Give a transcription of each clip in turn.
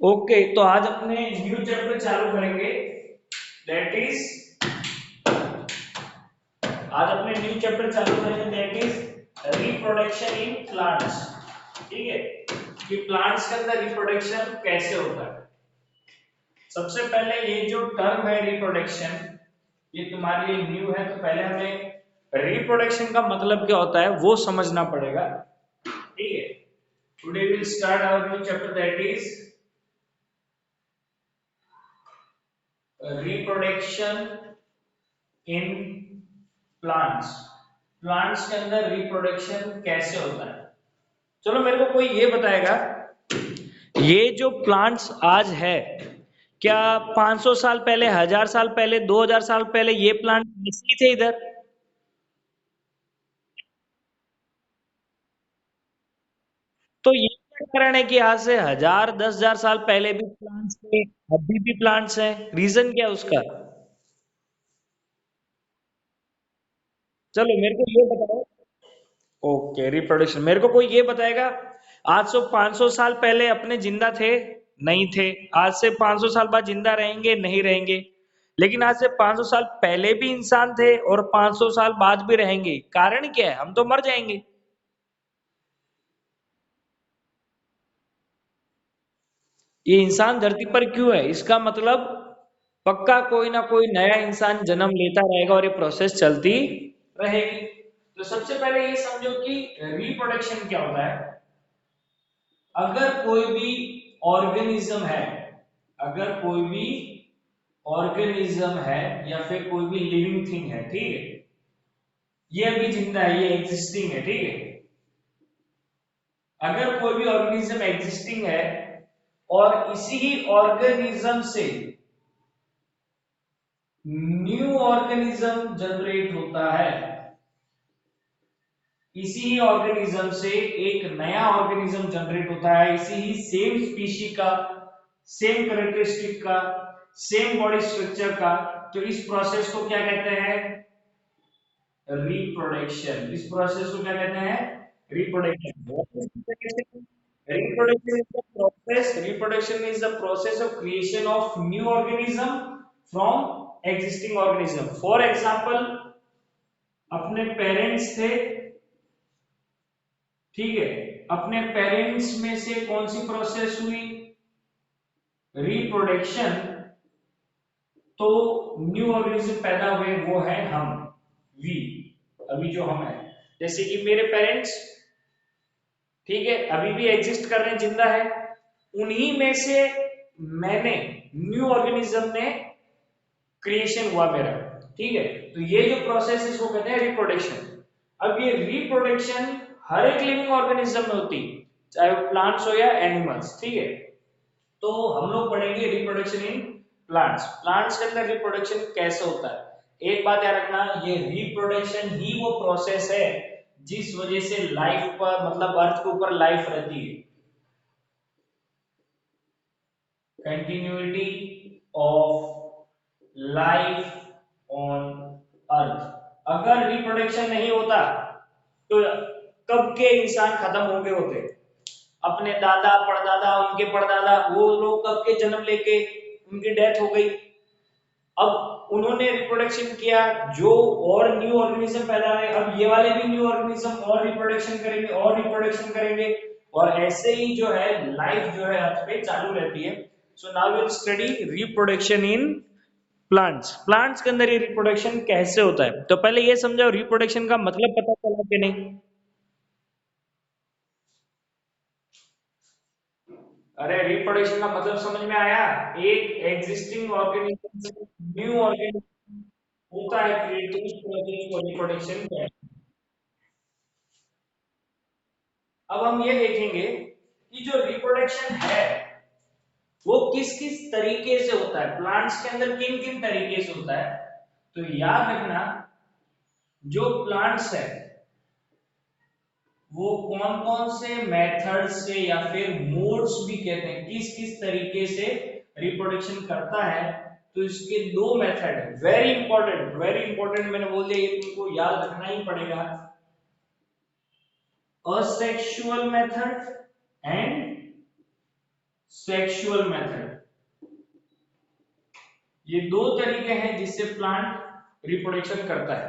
Okay, तो आज अपने न्यू चैप्टर चालू करेंगे। दैट इज आज अपने न्यू चैप्टर चालू करेंगे, that is reproduction in plants. ठीक है, कि प्लांट्स के अंदर रिप्रोडक्शन कैसे होता है। सबसे पहले ये जो टर्म है रिप्रोडक्शन, ये तुम्हारे लिए न्यू है, तो पहले हमें रिप्रोडक्शन का मतलब क्या होता है वो समझना पड़ेगा। ठीक है, today will start our new chapter, that is reproduction in plants. Plants के अंदर रिप्रोडक्शन कैसे होता है। चलो मेरे को कोई ये बताएगा, ये जो प्लांट्स आज है, क्या 500 साल पहले, 1000 साल पहले, 2000 साल पहले ये प्लांट ऐसे ही थे इधर? तो ये क्या कारण है कि आज से 1000 10,000 साल पहले भी प्लांट्स थे, अभी भी प्लांट्स हैं? रीजन क्या है उसका? चलो मेरे को ये बताओ। ओके, रिप्रोडक्शन, मेरे को कोई ये बताएगा, आज से 500 साल पहले अपने जिंदा थे? नहीं थे। आज से 500 साल बाद जिंदा रहेंगे? नहीं रहेंगे। लेकिन आज से 500 साल पहले भी इंसान थे और 500 साल बाद भी रहेंगे, कारण क्या है? हम तो मर जाएंगे। ये इंसान धरती पर क्यों है, इसका मतलब पक्का कोई ना कोई नया इंसान जन्म लेता रहेगा और ये प्रोसेस चलती रहेगी। तो सबसे पहले ये समझो कि रिप्रोडक्शन क्या होता है। अगर कोई भी ऑर्गेनिज्म है, अगर कोई भी ऑर्गेनिज्म है या फिर कोई भी लिविंग थिंग है, ठीक है, ये अभी जिंदा है, ये एग्जिस्टिंग है, ठीक है। अगर कोई भी ऑर्गेनिज्म एग्जिस्टिंग है और इसी ही ऑर्गेनिज्म से न्यू ऑर्गेनिज्म जनरेट होता है, इसी ही ऑर्गेनिज्म से एक नया ऑर्गेनिज्म जनरेट होता है, इसी ही सेम स्पीशी का, सेम करेक्टरिस्टिक का, सेम बॉडी स्ट्रक्चर का, तो इस प्रोसेस को क्या कहते हैं? रिप्रोडक्शन। इस प्रोसेस को क्या कहते हैं? Reproduction. Reproduction is the process of creation of new organism from existing organism. For example, अपने पेरेंट्स थे, ठीक है, अपने पेरेंट्स में से कौन सी प्रोसेस हुई? रिप्रोडक्शन। तो न्यू ऑर्गेनिज्म पैदा हुए, वो है हम, वी, अभी जो हम है। जैसे कि मेरे पेरेंट्स, ठीक है, अभी भी एग्जिस्ट कर रहे हैं, जिंदा है, उन्हीं में से मैंने, न्यू ऑर्गेनिज्म ने क्रिएशन हुआ मेरा, ठीक है। तो ये जो प्रोसेस है इसको कहते हैं रिप्रोडक्शन। अब ये रिप्रोडक्शन हर एक लिविंग ऑर्गेनिज्म में होती है, चाहे वो प्लांट्स हो या एनिमल्स, ठीक है। तो हम लोग पढ़ेंगे रिप्रोडक्शन इन प्लांट्स। प्लांट्स के अंदर रिप्रोडक्शन कैसे होता है। एक बात याद रखना, ये रिप्रोडक्शन ही वो प्रोसेस है जिस वजह से लाइफ पर, मतलब अर्थ के ऊपर लाइफ रहती है। Continuity of life on earth. अगर रिप्रोडक्शन नहीं होता तो कब के इंसान खत्म हो गए होते। अपने दादा परदादा, उनके परदादा, वो लोग कब के जन्म लेके उनकी डेथ हो गई। अब उन्होंने रिप्रोडक्शन किया, जो और न्यू ऑर्गेनिज्म पैदा हुए, अब ये वाले भी न्यू ऑर्गेनिज्म और रिप्रोडक्शन करेंगे और रिप्रोडक्शन करेंगे, और ऐसे ही जो है लाइफ जो है अर्थ पे चालू रहती है। So now will study reproduction in plants. Plants के अंदर ये रिप्रोडक्शन कैसे होता है, तो पहले ये समझाओ रिप्रोडक्शन का मतलब पता चला कि नहीं? अरे, रिप्रोडक्शन का मतलब समझ में आया? एक एग्जिस्टिंग ऑर्गेनिज्म से न्यू ऑर्गेनिज्म होता है क्रिएट, तो उस प्रोसेस को रिप्रोडक्शन कहते हैं। अब हम ये देखेंगे कि जो रिप्रोडक्शन है वो किस किस तरीके से होता है, प्लांट्स के अंदर किन किन तरीके से होता है। तो याद रखना, जो प्लांट्स है वो कौन कौन से मेथड से या फिर मोड्स भी कहते हैं, किस किस तरीके से रिप्रोडक्शन करता है। तो इसके दो मेथड है, वेरी इंपॉर्टेंट, वेरी इंपॉर्टेंट, मैंने बोल दिया, ये तुमको याद रखना ही पड़ेगा। Asexual method and sexual method. ये दो तरीके हैं जिससे प्लांट रिप्रोडक्शन करता है,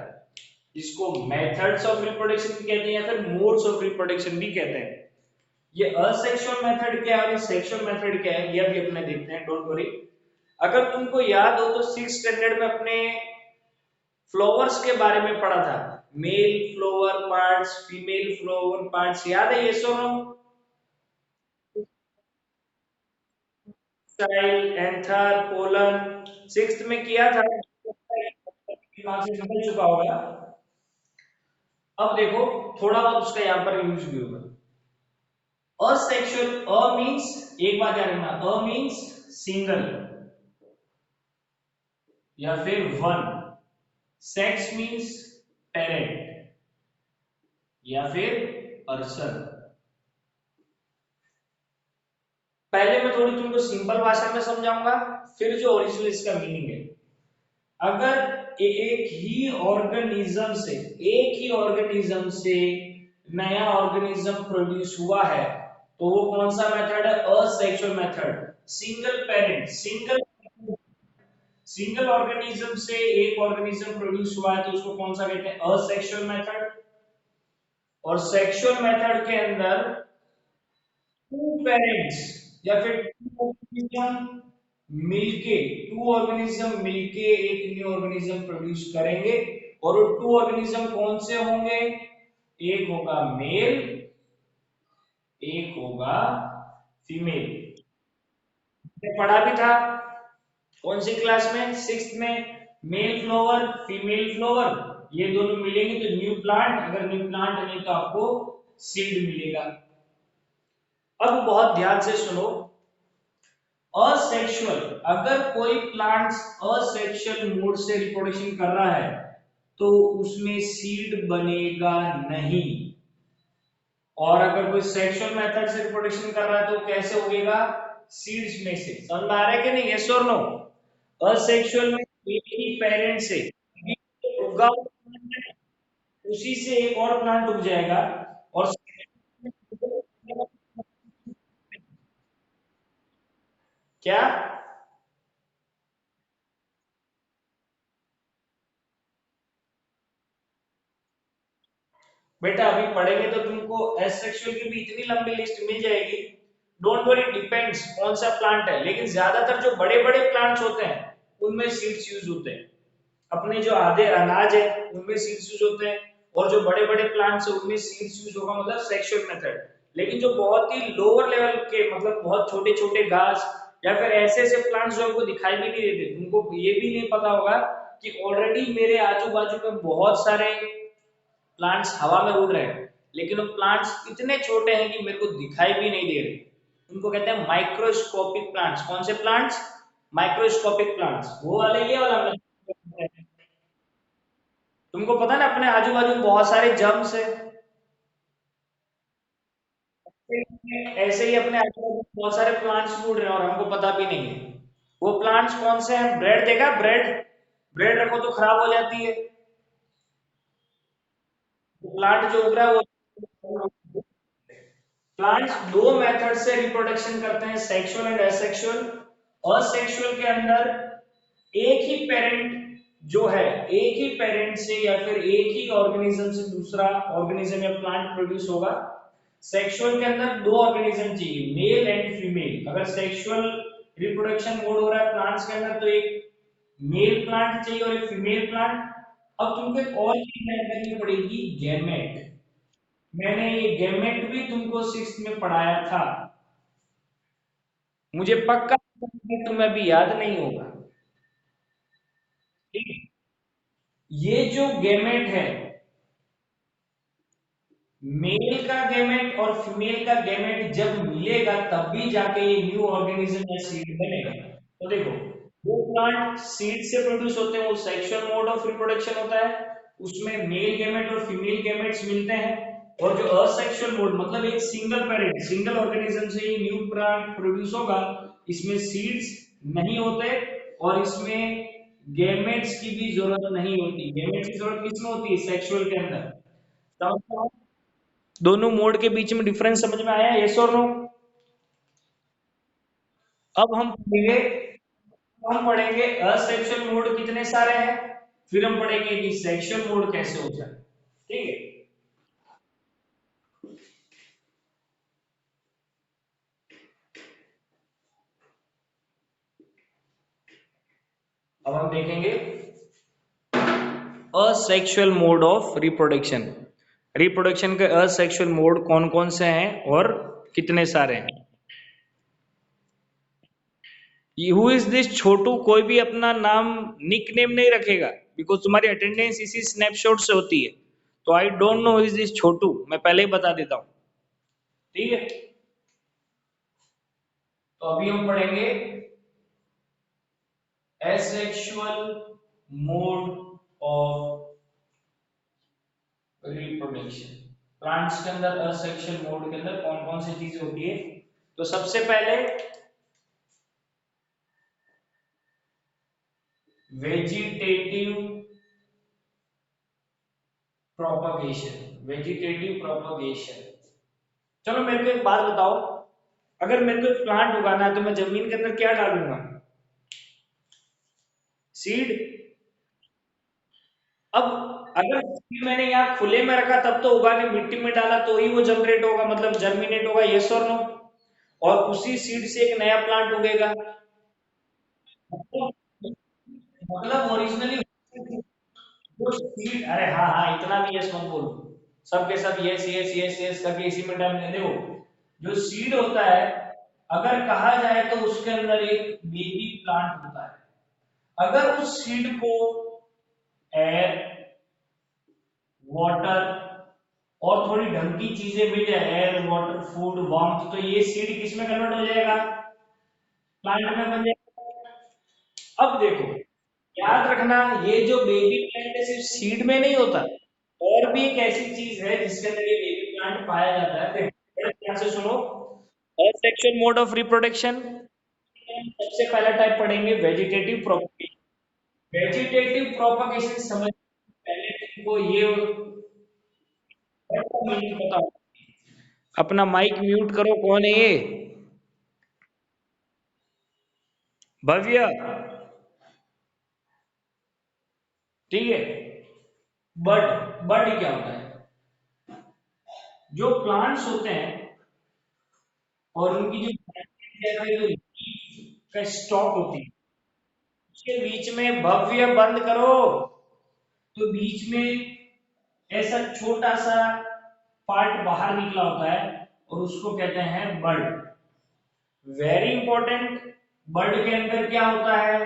जिसको मेथड्स ऑफ रिप्रोडक्शन भी कहते हैं या फिर मोड्स ऑफ रिप्रोडक्शन भी कहते हैं। ये असेक्सुअल मेथड क्या है और सेक्सुअल मेथड क्या है, ये भी अपने देखते हैं, डोंट वरी। अगर तुमको याद हो तो 6 स्टैंडर्ड में अपने फ्लावर्स के बारे में पढ़ा था, male flower parts, female flower parts, याद है ये सुनो? स्टाइल, एंथर, पोलन, सिक्स्थ में किया था, दिमाग से निकल चुका होगा। अब देखो थोड़ा बहुत उसका यहाँ पर यूज भी होगा। असेक्सुअल, अ मींस, एक बात याद रखना, अ मींस सिंगल या फिर वन, सेक्स मींस पेरेंट या फिर पर्सन। पहले मैं थोड़ी तुमको सिंपल भाषा में समझाऊंगा, फिर जो ओरिजिनल इसका मीनिंग है। अगर एक ही ऑर्गेनिज्म से नया ऑर्गेनिज्म प्रोड्यूस हुआ है तो वो कौन सा मेथड है? Asexual method. Single parent, single organism से एक ऑर्गेनिज्म प्रोड्यूस हुआ है तो उसको कौन सा कहते हैं? Asexual method. और सेक्सुअल मेथड के अंदर टू पेरेंट्स या फिर टू ऑर्गेनिज्म मिलके एक न्यू ऑर्गेनिज्म प्रोड्यूस करेंगे। और वो टू ऑर्गेनिज्म कौन से होंगे? एक होगा मेल, एक होगा फीमेल। पढ़ा भी था, कौन सी क्लास में? सिक्स्थ में। मेल फ्लावर, फीमेल फ्लावर, ये दोनों मिलेंगे तो न्यू प्लांट, अगर न्यू प्लांट नहीं तो आपको सीड मिलेगा। अब बहुत ध्यान से सुनो, असेक्सुअल, अगर कोई प्लांट्स असेक्सुअल मोड से रिप्रोडक्शन कर रहा है तो उसमें सीड बनेगा नहीं। और अगर कोई सेक्सुअल मेथड से रिप्रोडक्शन कर रहा है तो कैसे होगा? सीड्स में से। समझ में आ रहा है कि नहीं? यस और नो? असेक्सुअल में एक ही पेरेंट से उगा, उसी से एक और प्लांट उग जाएगा। और क्या? बेटा अभी पढ़ेंगे तो तुमको एसेक्सुअल की भी इतनी लंबी लिस्ट मिल जाएगी। डोंट वरी, डिपेंड्स कौन सा प्लांट है, लेकिन ज्यादातर जो बड़े बड़े प्लांट्स होते हैं उनमें सीड्स यूज होते हैं। अपने जो आधे अनाज है उनमें सीड्स यूज होते हैं, और जो बड़े बड़े प्लांट्स है उनमें सीड्स यूज होगा, मतलब सेक्सुअल मेथड। लेकिन जो बहुत ही लोअर लेवल के, मतलब बहुत छोटे छोटे घास या फिर ऐसे ऐसे प्लांट्स जो हमको दिखाई भी नहीं देते, उनको ये भी नहीं पता होगा कि ऑलरेडी मेरे आजू बाजू में बहुत सारे प्लांट्स हवा में उड़ रहे हैं, लेकिन वो प्लांट्स इतने छोटे हैं कि मेरे को दिखाई भी नहीं दे रहे। उनको कहते हैं माइक्रोस्कोपिक प्लांट्स। कौन से प्लांट्स? माइक्रोस्कोपिक प्लांट्स, वो वाले, ये वाला। तुमको पता है ना अपने आजू बाजू बहुत सारे जर्म्स है, ऐसे ही अपने आजू बाजू बहुत सारे प्लांट्स उड़ रहे हैं और हमको पता भी नहीं है। वो प्लांट्स कौन से हैं? ब्रेड देखा? ब्रेड, ब्रेड रखो तो खराब हो जाती है। प्लांट जो उग रहा है वो, प्लांट्स दो मेथड से रिप्रोडक्शन करते हैं, सेक्सुअल एंड एसेक्सुअल। असेक्सुअल के अंदर एक ही पेरेंट जो है, एक ही पेरेंट से या फिर एक ही ऑर्गेनिज्म से दूसरा ऑर्गेनिज्म या प्लांट प्रोड्यूस होगा। सेक्सुअल के अंदर दो ऑर्गेनिज्म चाहिए, मेल एंड फीमेल। अगर सेक्सुअल रिप्रोडक्शन मोड हो रहा है प्लांट्स के अंदर तो एक मेल प्लांट चाहिए और एक फीमेल प्लांट। अब तुमको एक और चीज याद करनी पड़ेगी, गैमेट। मैंने ये गैमेट भी तुमको सिक्स्थ में पढ़ाया था, मुझे पक्का तुम्हें अभी याद नहीं होगा। ठीक है? ये जो गैमेट है, मेल का गैमेट और फीमेल का गैमेट जब मिलेगा तब भी जाके ये न्यू ऑर्गेनिज्म या सीड बनेगा। तो देखो, वो प्लांट सीड से प्रोड्यूस होते हैं, वो सेक्सुअल मोड ऑफ रिप्रोडक्शन होता है, उसमें मेल गैमेट और फीमेल गैमेट्स मिलते हैं। और जो असेक्सुअल मोड, मतलब एक सिंगल पेरेंट, सिंगल ऑर्गेनिज्म से ये न्यू प्लांट प्रोड्यूस होगा, इसमें सीड्स नहीं होते और इसमें गैमेट्स की भी जरूरत नहीं होती। गैमेट्स की जरूरत किसमें होती है? सेक्सुअल के अंदर। तो दोनों मोड के बीच में डिफरेंस समझ में आया? यस और नो? अब हम पढ़ेंगे असेक्सुअल मोड कितने सारे हैं, फिर हम पढ़ेंगे कि सेक्सुअल मोड कैसे हो जाए। ठीक है, अब हम देखेंगे asexual mode of reproduction. Reproduction के असेक्सुअल मोड कौन कौन से हैं और कितने सारे हैं। हु इज दिस छोटू, कोई भी अपना नाम निक नेम नहीं रखेगा, बिकॉज तुम्हारी अटेंडेंस इसी स्नैपशॉट से होती है। तो I don't know is this Chhotu, मैं पहले ही बता देता हूं। ठीक है, तो अभी हम पढ़ेंगे asexual mode of reproduction. Plants के अंदर असेक्सुअल मोड के अंदर कौन कौन सी चीजें होती है। तो सबसे पहले वेजिटेटिव प्रोपगेशन। चलो मेरे को एक बात बताओ, अगर मेरे को प्लांट उगाना है तो मैं जमीन के अंदर क्या डालूंगा, सीड। अब अगर सीड मैंने यहाँ खुले में रखा तब तो उगा नहीं, मिट्टी में डाला तो ही वो जनरेट होगा, मतलब जर्मिनेट होगा, यस और नो। और उसी सीड से एक नया प्लांट उगेगा। मतलब ओरिजिनली वो सीड, अरे हाँ हाँ, इतना भी यस मत बोलो, सब के सब यस यस यस यस करके इसी में डाल देते हो। जो सीड होता है, अगर कहा जाए तो उसके अंदर एक बेबी प्लांट होता है। अगर उस सीड को एयर, वाटर और थोड़ी ढंग की चीजें मिल जाए, एयर वाटर फूड वार्मथ, तो ये सीड किस में कन्वर्ट हो जाएगा, प्लांट में बन जाएगा। अब देखो, याद रखना, ये जो बेबी प्लांट है सिर्फ सीड में नहीं होता, और भी एक ऐसी चीज है जिसके अंदर ये बेबी प्लांट पाया जाता है। देखो, बड़े ध्यान से सुनो, असेक्सुअल मोड ऑफ रिप्रोडक्शन। सबसे पहला टाइप पढ़ेंगे वेजिटेटिव प्रोपगेशन। वेजिटेटिव प्रोपगेशन समझ पहले तुमको ये बताओ। अपना माइक म्यूट करो, कौन है ये, भव्य। ठीक है, बर्ड, बर्ड क्या होता है, जो प्लांट्स होते हैं और उनकी जो का स्टॉक होती है, उसके बीच में, भव्य बंद करो, तो बीच में ऐसा छोटा सा पार्ट बाहर निकला होता है और उसको कहते हैं बर्ड। वेरी इंपॉर्टेंट, बर्ड के अंदर क्या होता है,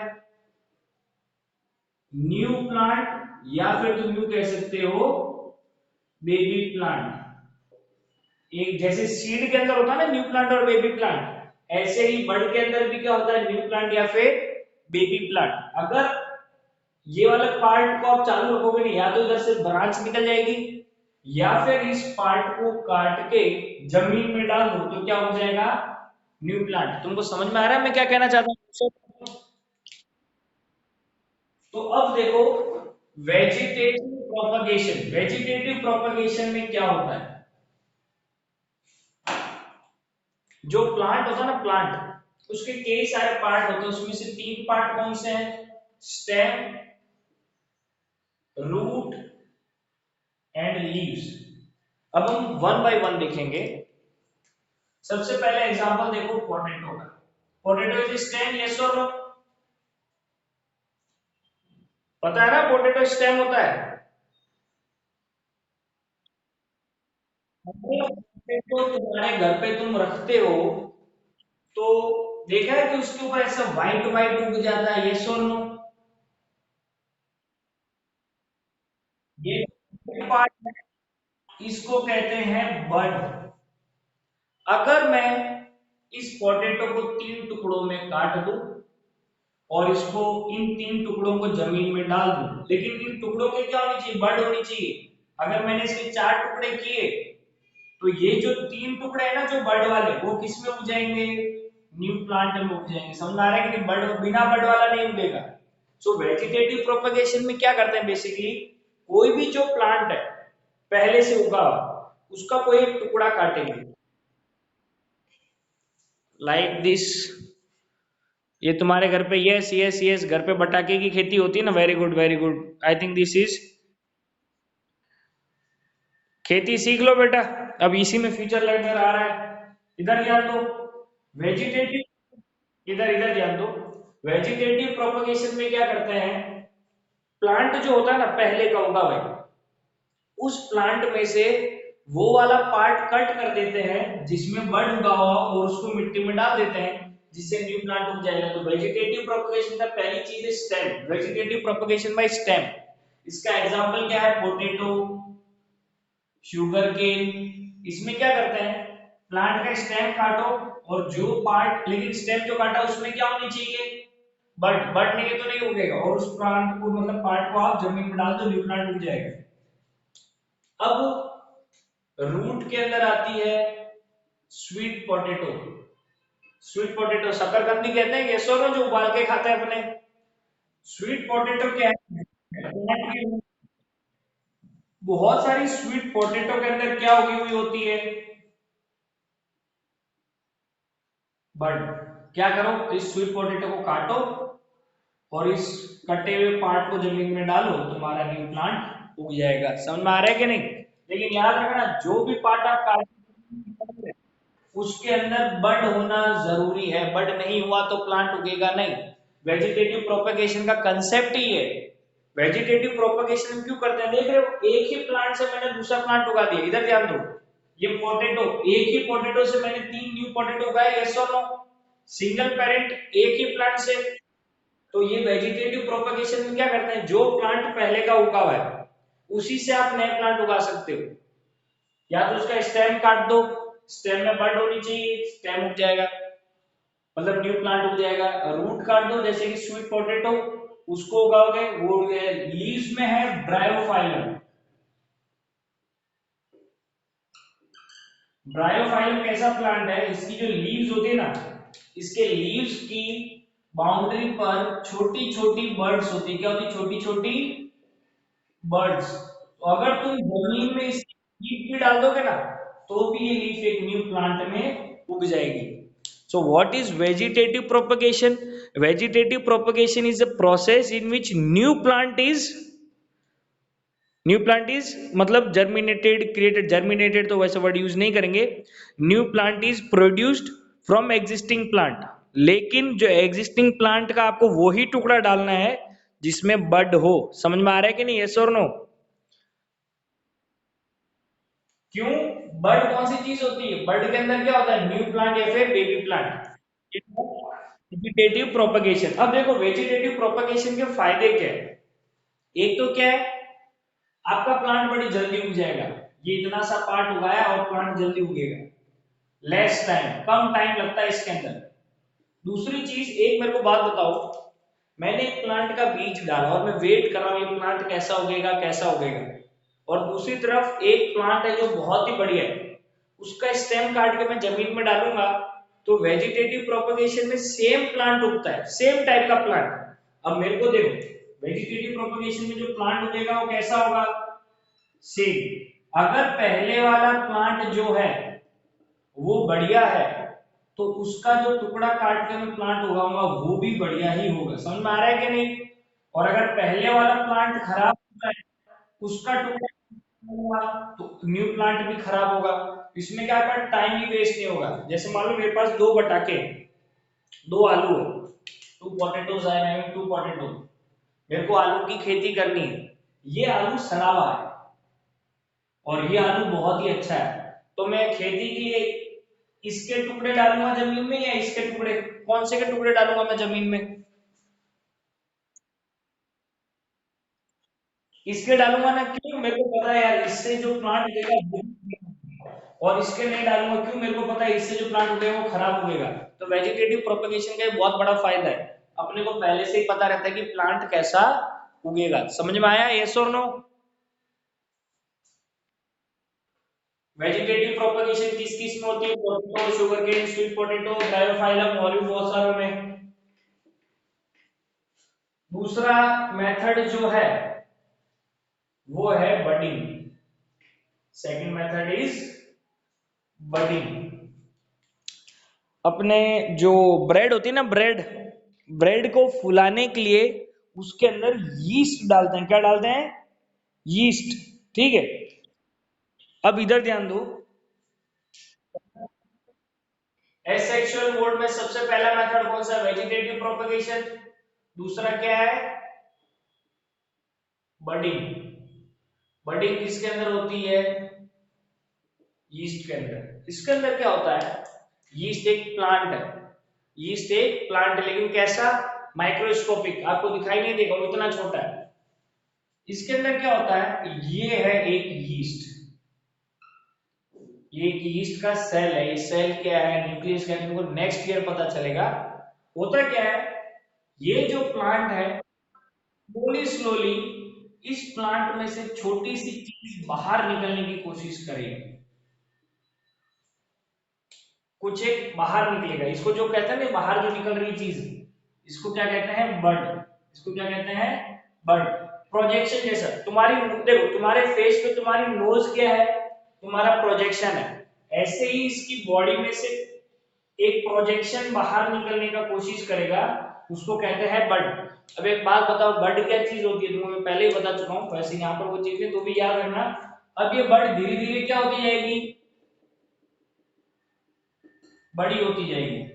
न्यू प्लांट, या फिर तुम न्यू कह सकते हो बेबी प्लांट। एक जैसे सीड के अंदर होता है ना न्यू प्लांट और बेबी प्लांट, ऐसे ही बर्ड के अंदर भी क्या होता है, न्यू प्लांट या फिर बेबी प्लांट। अगर ये वाला पार्ट को आप चालू रखोगे नहीं, या तो इधर से ब्रांच निकल जाएगी, या फिर इस पार्ट को काट के जमीन में डाल दो तो क्या हो जाएगा, न्यू प्लांट। तुमको समझ में आ रहा है मैं क्या कहना चाहता हूँ। तो अब देखो, वेजिटेटिव प्रोपगेशन, वेजिटेटिव प्रोपगेशन में क्या होता है, जो प्लांट होता है ना, प्लांट उसके कई सारे पार्ट होते हैं, उसमें से तीन पार्ट कौन से हैं, स्टेम, रूट एंड लीव्स। अब हम वन बाय वन देखेंगे। सबसे पहले एग्जांपल देखो पोटैटो का। पोटैटो इज स्टेम, यस और नो, पता है ना पोटैटो स्टेम होता है। पोटैटो तुम्हारे घर पे तुम रखते हो तो देखा है कि उसके ऊपर ऐसा व्हाइट व्हाइट उग जाता है, यस और नो। ये पार्ट, इसको कहते हैं बड। अगर मैं इस पोटैटो को तीन टुकड़ों में काट दूं और इसको, इन तीन टुकड़ों को जमीन में डाल दूं, लेकिन इन टुकड़ों के क्या होनी चाहिए, बड होनी चाहिए। अगर मैंने इसके चार टुकड़े किए तो ये जो तीन टुकड़े हैं ना जो बर्ड वाले, वो किस में उग जाएंगे, न्यू प्लांट में उग जाएंगे। समझ में आ रहा है कि नहीं, बर्ड बिना बर्ड वाला नहीं उगेगा। सो वेजिटेटिव प्रोपगेशन में क्या करते हैं बेसिकली, कोई भी जो प्लांट है पहले से उगा उसका कोई एक टुकड़ा काटेंगे, लाइक दिस, ये तुम्हारे घर पे, यस यस यस, घर पे बटाके की खेती होती है ना, very good very good. I think this is, खेती सीख लो बेटा, अब इसी में फ्यूचर नजर आ रहा है। इधर ध्यान दो, वेजिटेटिव, इधर इधर ध्यान दो, वेजिटेटिव प्रोपगेशन में क्या करते हैं, प्लांट जो होता है ना पहले का उगा हुआ, उस प्लांट में से वो वाला पार्ट कट कर देते हैं जिसमें बड उगा हुआ, और उसको मिट्टी में डाल देते हैं जिससे न्यू प्लांट उग जाएगा। तो वेजिटेटिव प्रोपगेशन का पहली चीज है stem, vegetative propagation by stem. इसका एग्जांपल क्या है, पोटैटो, शुगर केन। इसमें क्या करते हैं, प्लांट का स्टेम काटो, और जो पार्ट, लेकिन स्टेम जो काटा उसमें क्या होनी चाहिए, बड, बड नहीं है तो नहीं उगेगा, और उस प्लांट को मतलब पार्ट को आप जमीन में डाल दो, न्यू प्लांट उग जाएगा। अब रूट के अंदर आती है स्वीट पोटैटो, स्वीट पोटैटो शकरकंदी कहते हैं, ये सो जो उबाल के खाते हैं अपने। स्वीट पोटैटो क्या है, बहुत सारी स्वीट पोटैटो के अंदर क्या उगी हुई होती है, बर्ड। क्या करो, इस स्वीट पोटैटो को काटो और इस कटे हुए पार्ट को जमीन में डालो, तुम्हारा न्यू प्लांट उग जाएगा। समझ में आ रहा है कि नहीं? लेकिन याद रखना, जो भी पार्ट आप काट, उसके अंदर बड होना जरूरी है, बड नहीं हुआ तो प्लांट उगेगा नहीं। वेजिटेटिव प्रोपगेशन का कंसेप्ट ही है। वेजिटेटिव प्रोपगेशन क्यों करते हैं, देख रहे हो, एक ही प्लांट से मैंने दूसरा प्लांट उगा दिया। इधर ध्यान दो, ये पोटैटो, एक ही पोटैटो से मैंने 3 न्यू पोटैटो उगाए, यस और नो, सिंगल पेरेंट, एक ही प्लांट से। तो ये वेजिटेटिव प्रोपगेशन में क्या करते हैं, जो प्लांट पहले का उगा हुआ है उसी से आप नए प्लांट उगा सकते हो। या तो उसका स्टेम काट दो, स्टेम में बड होनी चाहिए, स्टेम उग जाएगा, मतलब न्यू प्लांट उग जाएगा। रूट काट दो, जैसे कि स्वीट पोटैटो, उसको उगाओगे, वो उग जाएगा। लीव्स में है ब्रायोफाइलम, ब्रायोफाइलम कैसा प्लांट है, इसकी जो लीव्स होती है ना, इसके लीव्स की बाउंड्री पर छोटी छोटी बर्ड्स होती है। क्या होती है, छोटी छोटी बर्ड्स। तो अगर तुम जमीन में इसकी लीफ भी डाल दोगे ना, तो भी ये लीफ एक न्यू प्लांट में उग जाएगी। So what is vegetative propagation? Vegetative propagation is a process in which new plant is मतलब जर्मिनेटेड, क्रिएटेड, जर्मिनेटेड तो वैसे वर्ड यूज नहीं करेंगे, new plant is produced from existing plant. लेकिन जो एग्जिस्टिंग प्लांट का आपको वही टुकड़ा डालना है जिसमें बड हो। समझ में आ रहा है कि नहीं, यस और नो? क्यों, बर्ड कौन सी चीज होती है, बर्ड के अंदर क्या होता है, न्यू प्लांट या फिर बेबी प्लांट। Vegetative propagation. अब देखो वेजिटेटिव प्रोपगेशन के फायदे क्या है, एक तो क्या है, आपका प्लांट बड़ी जल्दी उग जाएगा, ये इतना सा पार्ट उगाया और प्लांट जल्दी उगेगा, लेस टाइम, कम टाइम लगता है इसके अंदर। दूसरी चीज, एक मेरे को बात बताओ, मैंने एक प्लांट का बीज डाला और मैं वेट कर रहा हूँ ये प्लांट कैसा उगेगा कैसा उगेगा, और दूसरी तरफ एक प्लांट है जो बहुत ही बढ़िया है, उसका स्टेम काट के मैं जमीन में डालूंगा, तो वेजिटेटिव प्रोपगेशन में सेम प्लांट उगता है, सेम टाइप का प्लांट। अब मेरे को देखो, वेजिटेटिव प्रोपगेशन में जो प्लांट उगेगा वो कैसा होगा, सेम। अगर पहले वाला प्लांट जो है वो बढ़िया है, तो उसका जो टुकड़ा काट के मैं प्लांट उगाऊंगा वो भी बढ़िया ही होगा। समझ में आ रहा है कि नहीं? और अगर पहले वाला प्लांट खराब होता है, उसका टुकड़ा होगा तो न्यू प्लांट भी खराब होगा। इसमें क्या कर, टाइम भी वेस्ट नहीं होगा। जैसे मान लो मेरे पास 2 बटाके, 2 आलू है, 2 पोटेटोज आए, 2 पोटेटो, मेरे को आलू की खेती करनी है। ये आलू सड़ा हुआ है और ये आलू बहुत ही अच्छा है, तो मैं खेती के लिए इसके टुकड़े डालूंगा जमीन में या इसके टुकड़े, कौन से के टुकड़े डालूंगा मैं जमीन में, इसके डालूंगा ना। क्यों, मेरे को पता है यार इससे जो प्लांट उगेगा और इसके नहीं डालूंगा, क्यों, मेरे को पता है इससे जो प्लांट उगेगा वो खराब उगेगा। तो वेजिटेटिव प्रोपगेशन का एक बहुत बड़ा फायदा है, अपने को पहले से ही पता रहता है कि प्लांट कैसा उगेगा। समझ में आया, यस और नो? वेजिटेटिव प्रोपगेशन किस किस में होती है, potato, sugar cane, sweet potato, bryophyllum, और भी बहुत सारों में। दूसरा मेथड जो है वो है budding, second method is budding. अपने जो ब्रेड होती है ना, ब्रेड, ब्रेड को फुलाने के लिए उसके अंदर यीस्ट डालते हैं। क्या डालते हैं? यीस्ट। ठीक है। अब इधर ध्यान दो, एसेक्सुअल मोड में सबसे पहला मेथड कौन सा? Vegetative propagation. दूसरा क्या है? बडिंग। बडिंग किसके अंदर होती है? यीस्ट के अंदर। इसके अंदर क्या होता है? यीस्ट एक प्लांट है। यीस्ट एक प्लांट है, लेकिन कैसा? माइक्रोस्कोपिक, आपको दिखाई नहीं देगा, वो इतना छोटा है। इसके अंदर क्या होता है? ये है एक यीस्ट। ये एक यीस्ट का सेल है। ये सेल क्या है, न्यूक्लियस क्या है, तुमको नेक्स्ट ईयर पता चलेगा। होता क्या है, ये जो प्लांट है, स्लोली स्लोली इस प्लांट में से छोटी सी चीज बाहर निकलने की कोशिश करेगी। कुछ एक बाहर निकलेगा। इसको जो कहते हैं ना, बाहर जो निकल रही चीज, इसको क्या कहते हैं? बर्ड। इसको क्या कहते हैं? बर्ड। प्रोजेक्शन जैसा। तुम्हारी देखो, तुम्हारे फेस पे तुम्हारी नोज क्या है? तुम्हारा प्रोजेक्शन है। ऐसे ही इसकी बॉडी में से एक प्रोजेक्शन बाहर निकलने का कोशिश करेगा, उसको कहते हैं बर्ड। अब एक बात बताओ, बर्ड क्या चीज होती है? तुम्हें मैं पहले ही बता चुका हूँ, वैसे यहाँ पर वो चीजें तो भी याद रखना। अब ये बर्ड धीरे धीरे क्या होती जाएगी? बड़ी होती जाएगी।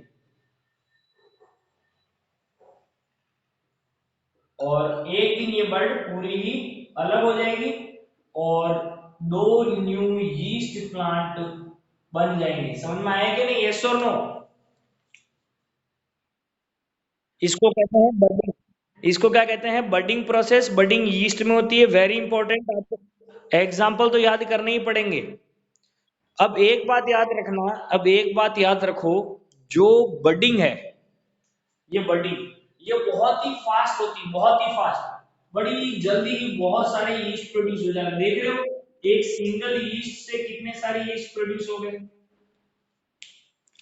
और एक दिन ये बर्ड पूरी ही अलग हो जाएगी, और दो न्यू यीस्ट प्लांट बन जाएंगे। समझ में आया कि नहीं? यस और नो? इसको कहते हैं बडिंग। इसको क्या कहते हैं? Budding process. बडिंग यीस्ट में होती है। Very important. आपको एग्जाम्पल तो याद करने ही पड़ेंगे। अब एक बात याद रखना, अब एक बात याद रखो, जो बडिंग है, ये बडिंग, ये बहुत ही फास्ट होती है, बहुत ही फास्ट। बड़ी जल्दी ही बहुत सारे यीस्ट प्रोड्यूस हो जाएंगे। देख रहे हो, एक सिंगल यीस्ट से कितने सारे यीस्ट प्रोड्यूस हो गए।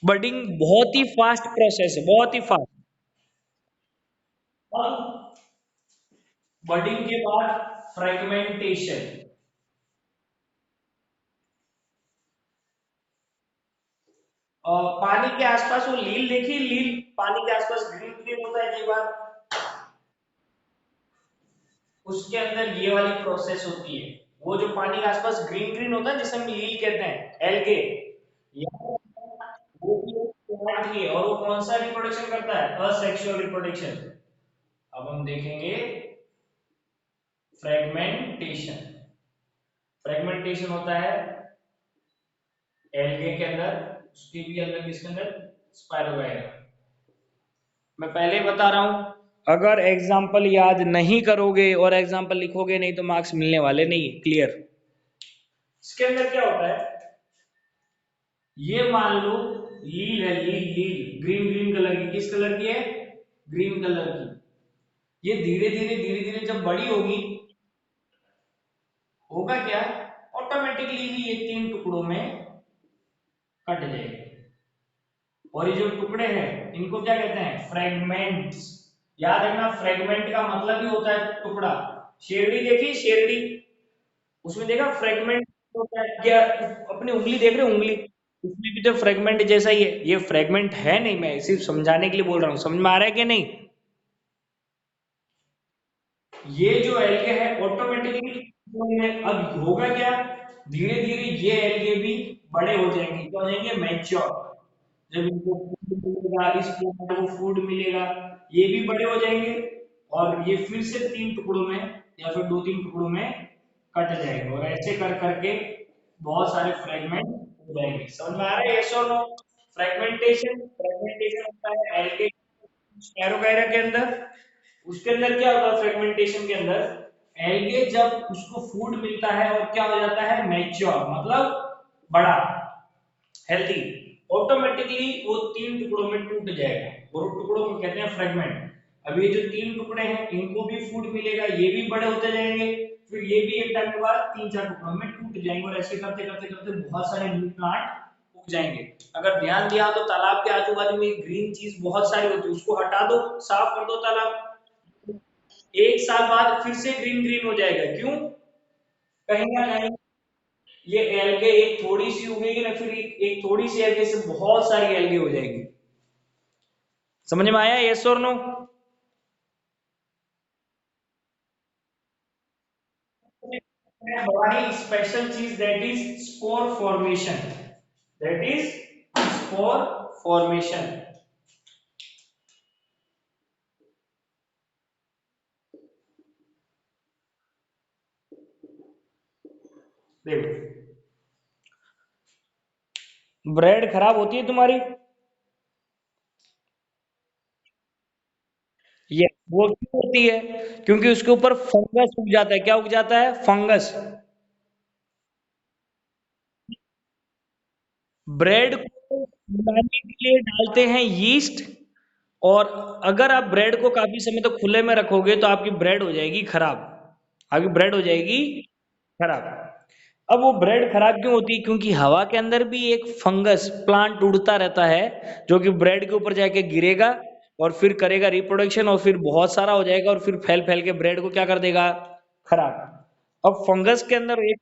बडिंग बहुत ही फास्ट प्रोसेस है, बहुत ही फास्ट। और बडिंग के बाद फ्रेगमेंटेशन। पानी के आसपास वो लील देखी, लील पानी के आसपास ग्रीन ग्रीन होता है कई बार, उसके अंदर ये वाली प्रोसेस होती है। वो जो पानी के आसपास ग्रीन ग्रीन होता है, जिसे हम लील कहते हैं, एल्गे, वो भी एक प्लांट ही है। और वो कौन सा रिप्रोडक्शन करता है? Asexual reproduction. अब हम देखेंगे फ्रेगमेंटेशन। फ्रेगमेंटेशन होता है एल्गे के अंदर, उसके भी अंदर, किसके अंदर? स्पाइरोगाइरा। मैं पहले ही बता रहा हूं, अगर एग्जाम्पल याद नहीं करोगे और एग्जाम्पल लिखोगे नहीं तो मार्क्स मिलने वाले नहीं। क्लियर? इसके अंदर क्या होता है, ये मान लो लील है, लील लील ग्रीन ग्रीन कलर की। किस कलर की है? ग्रीन कलर की। ये धीरे धीरे धीरे धीरे जब बड़ी होगी, होगा क्या, ऑटोमेटिकली ही ये तीन टुकड़ों में कट जाएगी। और ये जो टुकड़े हैं, इनको क्या कहते हैं? फ्रेगमेंट्स। याद रखना, फ्रेगमेंट का मतलब ही होता है टुकड़ा। शेरडी देखी, शेरडी, उसमें देखा फ्रेगमेंट होता है क्या? अपनी उंगली देख रहे हो, उंगली, उसमें भी तो फ्रेगमेंट जैसा ही है। ये फ्रेगमेंट है नहीं, मैं सिर्फ समझाने के लिए बोल रहा हूँ। समझ में आ रहा है कि नहीं? ये जो एल्गे है ऑटोमेटिकली, अब होगा क्या, धीरे धीरे ये एल्गे भी बड़े हो जाएंगे। क्या हो जाएंगे? मैच्योर। जब इनको फूड मिलेगा, इस प्लांट को फूड मिलेगा, ये भी बड़े हो जाएंगे, और ये फिर से तीन टुकड़ों में या फिर दो तीन टुकड़ों में कट जाएंगे। और ऐसे कर करके बहुत सारे फ्रेगमेंट हो जाएंगे। समझ में आ रहा है? यस और नो? फ्रेगमेंटेशन, फ्रेगमेंटेशन होता है एल्गे स्पायरोगाइरा के अंदर। उसके अंदर क्या होगा? फ्रेगमेंटेशन के अंदर एल्गे जब उसको फूड मिलता है और क्या हो जाता है? मैच्योर, मतलब बड़ा, हेल्दी, ऑटोमेटिकली वो तीन टुकड़ों में टूट जाएगा, और टुकड़ों को कहते हैं फ्रेगमेंट। अब ये जो तीन टुकड़े हैं, इनको भी फूड मिलेगा, ये भी बड़े होते जाएंगे, फिर ये भी एक टाइम के बाद तीन चार टुकड़ों में टूट जाएंगे, और ऐसे करते करते करते बहुत सारे न्यू प्लांट उग जाएंगे। अगर ध्यान दिया तो तालाब के आजू बाजू में ग्रीन चीज बहुत सारी होती है, उसको हटा दो, साफ कर दो तालाब, एक साल बाद फिर से ग्रीन ग्रीन हो जाएगा। क्यों? कहीं ना कहीं ये एल्गे एक थोड़ी सी उगेगी ना, फिर एक थोड़ी सी एल्गे से बहुत सारी एल्गे हो जाएगी। समझ में आया, यस और नो? बड़ा ही स्पेशल चीज, that is spore formation, that is spore formation. देखो, ब्रेड खराब होती है तुम्हारी, ये वो क्यों होती है? क्योंकि उसके ऊपर फंगस उग जाता है। क्या उग जाता है? फंगस। ब्रेड को फुलाने के लिए डालते हैं यीस्ट, और अगर आप ब्रेड को काफी समय तक खुले में रखोगे तो आपकी ब्रेड हो जाएगी खराब, आपकी ब्रेड हो जाएगी खराब। अब वो ब्रेड खराब क्यों होती है? क्योंकि हवा के अंदर भी एक फंगस प्लांट उड़ता रहता है, जो कि ब्रेड के ऊपर जाके गिरेगा और फिर करेगा रिप्रोडक्शन, और फिर बहुत सारा हो जाएगा, और फिर फैल फैल के ब्रेड को क्या कर देगा? खराब। अब फंगस के अंदर एक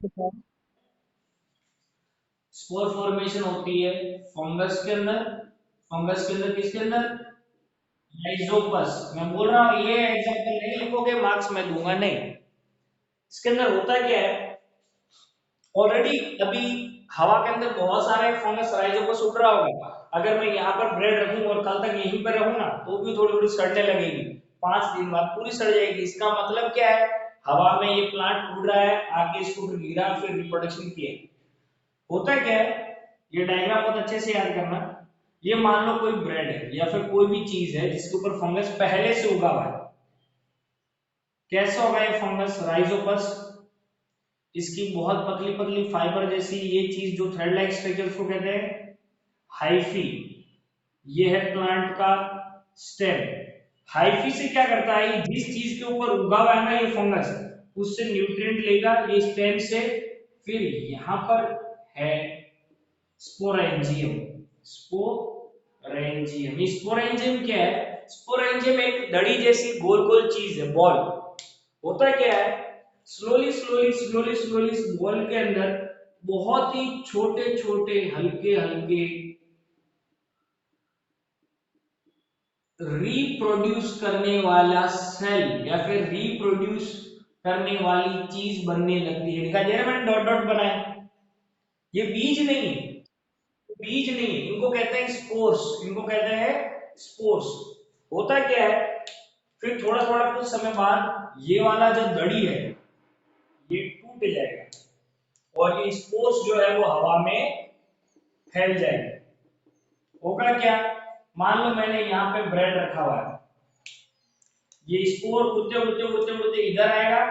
स्पोर फॉर्मेशन होती है फंगस के अंदर। फंगस के अंदर किसके अंदर? राइजोपस। मैं बोल रहा हूँ, ये एग्जांपल नहीं लिखोगे मार्क्स में दूंगा नहीं। इसके अंदर होता क्या है, ऑलरेडी अभी हवा के अंदर बहुत सारे फंगस राइजोपस उड़ रहा होगा। अगर मैं यहाँ पर ब्रेड रखूं और कल तक यहीं पर रहूं ना, तो भी थोड़ी थोड़ी सड़ने लगेगी, 5 दिन बाद पूरी सड़ जाएगी। इसका मतलब क्या है? हवा में ये प्लांट उड़ रहा है, आगे इसको फिर गिरा, फिर रिप्रोडक्शन किया। होता क्या है, ये डायग्राम बहुत अच्छे से याद करना। ये मान लो कोई ब्रेड है या फिर कोई भी चीज है जिसके ऊपर फंगस पहले से उगा हुआ है। कैसा होगा ये फंगस? राइजोपस। इसकी बहुत पतली पतली फाइबर जैसी ये चीज जो थ्रेड लाइक स्ट्रक्चर को कहते हैं हाइफी। ये है प्लांट का स्टेम। हाइफी से क्या करता है, ये जिस चीज के ऊपर उगा हुआ है ना ये फंगस, उससे न्यूट्रिएंट लेगा ये स्टेम से, फिर यहां पर है स्पोरेंजियम। स्पोरेंजियम, ये स्पोरेंजियम क्या है? स्पोरेंजियम एक दड़ी जैसी गोल गोल चीज है, बॉल। होता क्या है, स्लोली स्लोली स्लोली स्लोली इस बॉल के अंदर बहुत ही छोटे छोटे हल्के हल्के रिप्रोड्यूस करने वाला सेल या फिर रिप्रोड्यूस करने वाली चीज बनने लगती है। दिखाई दे रहा है मैंने डॉट डॉट बनाया? ये बीज नहीं है, बीज नहीं है, इनको कहते हैं स्पोर्स, इनको कहते हैं स्पोर्स। होता क्या है, फिर थोड़ा थोड़ा कुछ समय बाद ये वाला जो दड़ी है ये टूट जाएगा, और ये स्पोर्स जो है वो हवा में फैल जाएंगे। होगा क्या, मान लो मैंने यहाँ पे ब्रेड रखा हुआ है, ये स्पोर उड़ते उड़ते उड़ते उड़ते इधर आएगा,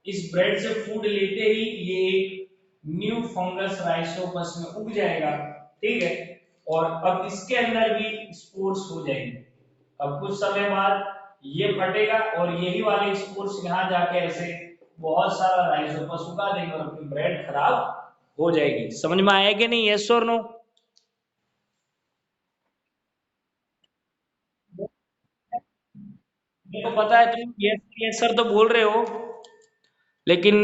इस ब्रेड से फूड लेते ही ये एक न्यू फंगस राइसोपस में उग जाएगा। ठीक है, और अब इसके अंदर भी स्पोर्स हो जाएंगे। अब कुछ समय बाद ये फटेगा और यही वाले स्पोर्स यहाँ जाके ऐसे बहुत सारा राइसोपस उगा देंगे और अपनी ब्रेड खराब हो जाएगी। समझ में आया कि नहीं, यस और नो? मेरे को पता है तुम यस यस सर तो बोल रहे हो, लेकिन